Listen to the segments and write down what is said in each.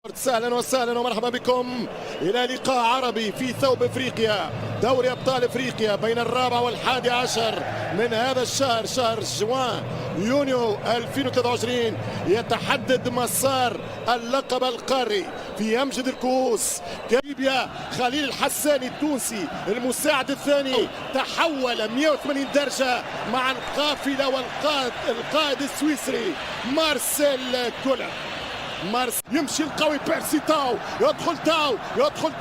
اهلا وسهلا ومرحبا بكم الى لقاء عربي في ثوب افريقيا، دوري ابطال افريقيا بين الرابع والحادي عشر من هذا الشهر، شهر جوان يونيو 2023. يتحدد مسار اللقب القاري في امجد الكؤوس. ليبيا خليل الحساني التونسي المساعد الثاني تحول 180 درجه مع القافله والقائد السويسري مارسيل كولر. يمشي القوي بيرسي تاو، يدخل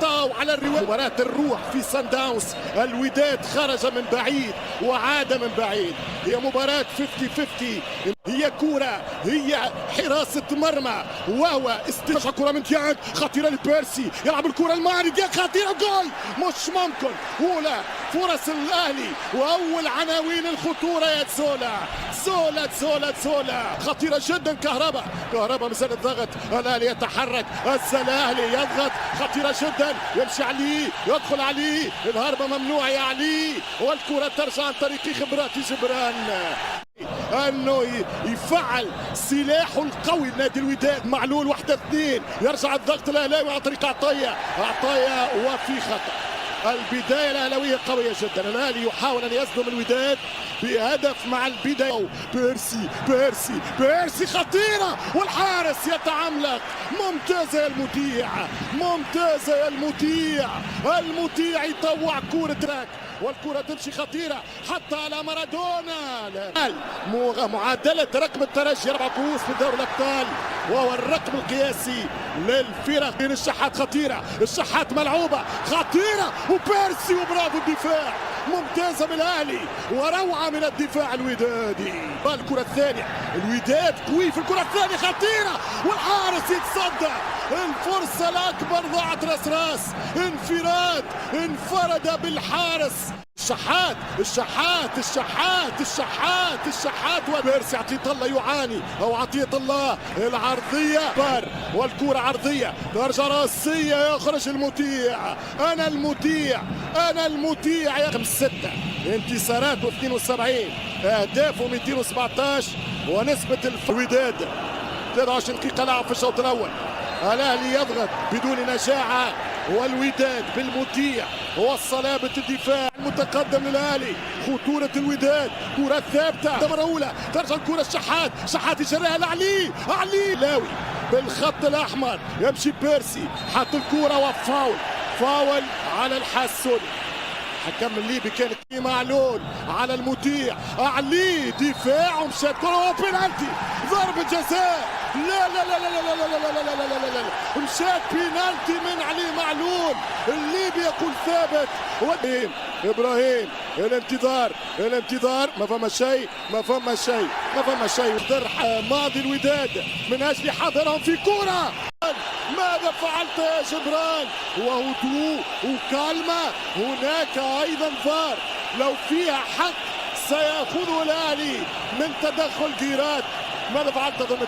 تاو على الرواية. مباراة الروح في سان داونز، الوداد خرج من بعيد وعاد من بعيد. هي مباراة 50-50، هي كرة، هي حراسة مرمى، وهو استشعار كرة من ديانج خطيرة لبيرسي، يلعب الكرة المعني ديانج خطيرة، جول مش ممكن. أولى فرص الأهلي وأول عناوين الخطورة يا زولا خطيرة جدا. كهربا مسألة الضغط، الأهلي يتحرك، الأهلي يضغط، خطيرة جدا، يمشي علي، يدخل علي، الهربة ممنوع يا علي، والكرة ترجع عن طريق خبرات جبران انه يفعل سلاحه القوي نادي الوداد. معلول 1-2، يرجع الضغط الاهلاوي عن طريق عطيه وفي خطا. البدايه الاهلاويه قويه جدا، الاهلي يحاول ان يصدم الوداد بهدف مع البدايه. بيرسي خطيره، والحارس يتعملق. ممتازه يا المطيع يطوع كوره تراك، والكرة تمشي خطيرة حتى على مارادونا. معادلة رقم الترجي 4 كؤوس في دوري الأبطال، وهو الرقم القياسي للفرق. بين الشحات خطيرة، الشحات ملعوبة خطيرة، وبيرسي وبرافو الدفاع، ممتازة من الأهلي وروعة من الدفاع الودادي. الكرة الثانية، الوداد قوي في الكرة الثانية خطيرة، والحارس يتصدى. الفرصة الأكبر ضاعت راس، انفرد بالحارس. الشحات وبيرسي عطية الله يعاني، او عطية الله العرضية والكرة عرضية، ترجع راسية، يخرج المطيع. انا المطيع يا 5-6 انتصارات و72 اهداف و217 ونسبة الوداد 23 دقيقة لعب في الشوط الاول. الاهلي يضغط بدون نجاعة، والوداد بالمطيع والصلابة الدفاع المتقدم للأهلي. خطورة الوداد، كرة ثابتة مرة أولى، ترجع الكرة الشحات يجريها لعلي لاوي بالخط الأحمر، يمشي بيرسي، حط الكرة وفاول على الحسوني. حكم الليبي كان معلول على المطيع، علي دفاع ومشات كرة وبينالتي، ضربة جزاء. لا مشات بينالتي من علي معلول، الليبي يقول ثابت. ابراهيم الانتظار، ما فما شيء. درح ماضي الوداد من اجل حضرهم في كرة. ماذا فعلت يا جبران؟ وهدوء وكالمة، هناك ايضا فار، لو فيها حق سيأخذه الاهلي من تدخل جيرات. ماذا فعلت ضمن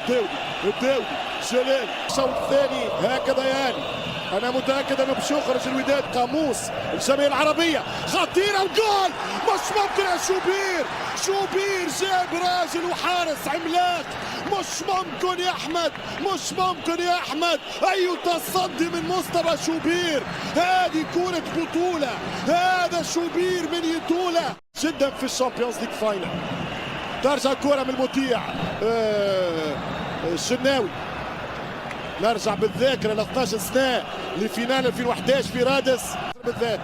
الداودي جلال الشوط الثاني هكذا يعني. انا متاكد انه باش يخرج الوداد قاموس الجماهير العربيه. خطيره وجول، مش ممكن يا شوبير جاب راجل وحارس عملاق، مش ممكن يا احمد. اي تصدي من مصطفى شوبير، هذه كرة بطولة، هذا شوبير من يطولة جدا في الشامبيونز ليج فاينل. ترجع كرة من المطيع، الشناوي. نرجع بالذاكرة ل 12 سنة لفينال 2011 في رادس بالذات.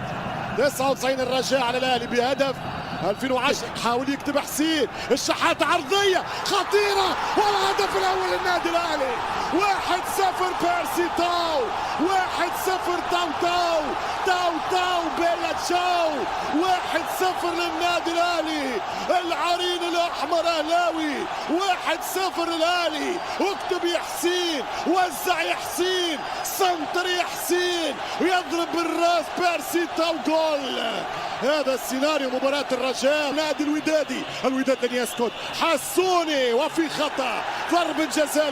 99 الرجاء على الاهلي بهدف. 2010 حاول يكتب حسين، الشحات عرضية خطيرة، والهدف الأول للنادي الأهلي. 1-0 بيرسي تاو، 1-0 تاو بيلا تشاو، 1-0 للنادي الأهلي. العرين الأحمر أهلاوي، 1-0 للأهلي. اكتب يا حسين، وزع يا حسين، سنتر يا حسين، يضرب بالراس بيرسي تاو، جول. هذا السيناريو مباراة الرجاء نادي الوداد لن يسكت. حسوني وفي خطأ، ضربة جزاء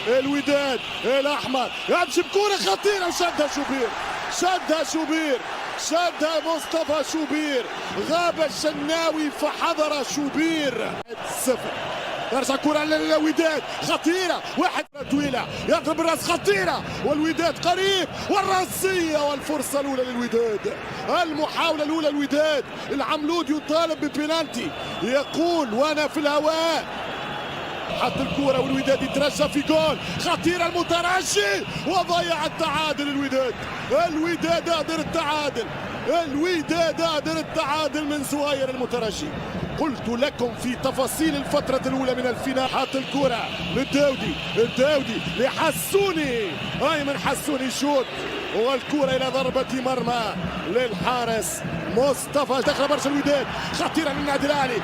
للوداد الأحمر، يمشي بكرة خطيرة وشدها مصطفى شوبير، غاب الشناوي فحضر شوبير. 0 يرجع كرة للوداد خطيرة، واحد طويلة يضرب الراس خطيرة، والوداد قريب، والراسية والفرصة الأولى للوداد، المحاولة الأولى للوداد. العملود يطالب ببنالتي، يقول وأنا في الهواء، حط الكرة والوداد يترجى في جول خطيرة المترجي، وضيع التعادل. الوداد قادر التعادل، الوداد قادر التعادل من زواير المترجي. قلت لكم في تفاصيل الفترة الأولى من الفينال. حط الكرة للداودي لحسوني، أيمن حسوني شوت، والكرة إلى ضربة مرمى للحارس مصطفى. دخل برشا الوداد خطيرة من النادي الأهلي،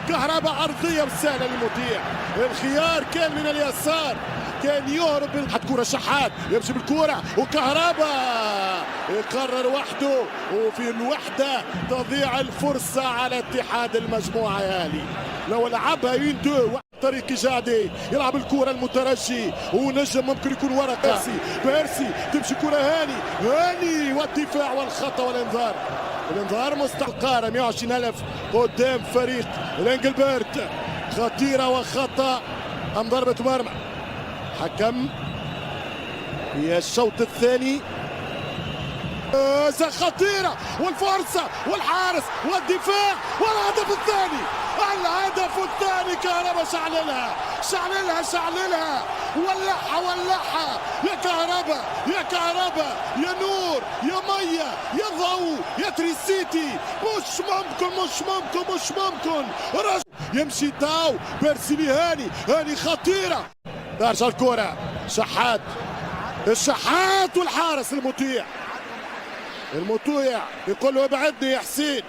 كهرباء عرضية وسهلة للمطيع. الخيار كان من اليسار، كان يهرب. حط كرة شحات يمشي بالكرة، وكهرباء يقرر وحده، وفي الوحدة تضيع الفرصة على اتحاد المجموعة. يالي لو لعبها يندو طريق جادي يلعب الكرة المترجي، ونجم ممكن يكون ورقة. بيرسي تمشي كرة هاني والدفاع والخطأ والانذار. الانذار مستحقارة 120,000 قدام فريق الانجلبرت. خطيرة وخطأ أم ضربة مرمى. حكم هي الشوط الثاني. خطيرة والفرصة والحارس والدفاع والهدف الثاني. الهدف الثاني كهرباء شعللها ولعها يا كهرباء يا نور يا مية يا ضوء يا تريسيتي. مش ممكن يمشي تاو بيرسي هاني خطيرة. ترجع الكرة الشحات والحارس المطيع يقول له ابعدني يا حسين.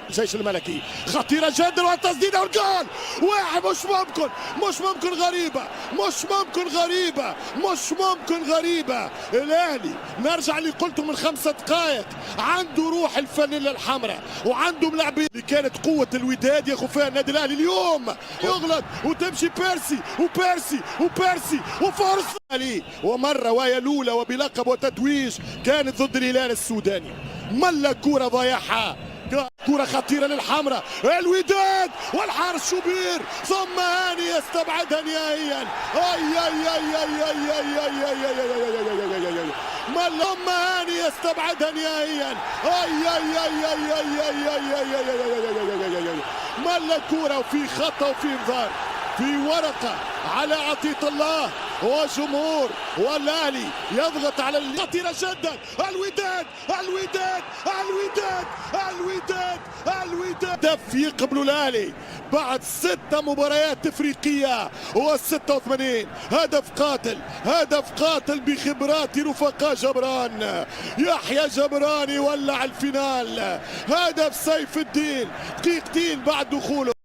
الجيش الملكي خطيرة جدا، والتسديدة والجول. واحد مش ممكن غريبة. الأهلي نرجع اللي قلته من 5 دقائق، عنده روح الفانيلا الحمراء، وعنده ملاعبين اللي كانت قوة الوداد ياخذ فيها النادي الأهلي. اليوم يغلط وتمشي بيرسي وفرصة لي، ومرة وهي الأولى وبلقب وتتويج كانت ضد الهلال السوداني. ملا كرة ضيعها، كرة خطيرة للحمراء، الوداد والحارس شوبير، ثم هاني يستبعدها نهائيا. ثم هاني يستبعدها نهائيا. ملا كرة وفي خطأ وفي انذار، في ورقة على عطية الله وجمهور، والأهلي يضغط على خطيرة جدا. الوداد هدف يقبلوا الأهلي بعد 6 مباريات افريقية و86. هدف قاتل بخبرات رفقاء جبران. يحيى جبران يولع الفينال. هدف سيف الدين دقيقتين بعد دخوله.